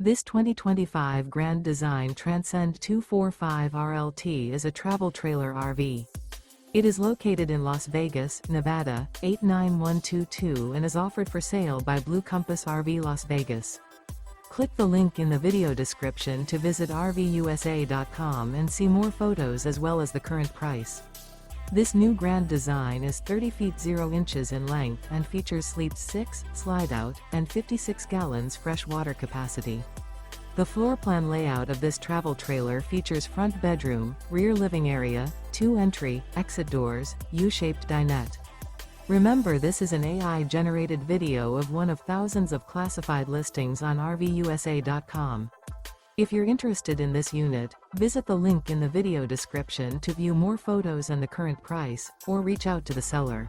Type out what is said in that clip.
This 2025 Grand Design Transcend 245 RLT is a travel trailer RV. It is located in Las Vegas, Nevada, 89122 and is offered for sale by Blue Compass RV Las Vegas. Click the link in the video description to visit RVUSA.com and see more photos as well as the current price. This new Grand Design is 30 feet 0 inches in length and features sleeps 6, slide-out, and 56 gallons fresh water capacity. The floor plan layout of this travel trailer features front bedroom, rear living area, 2 entry, exit doors, U-shaped dinette. Remember, this is an AI-generated video of one of thousands of classified listings on RVUSA.com. If you're interested in this unit, visit the link in the video description to view more photos and the current price, or reach out to the seller.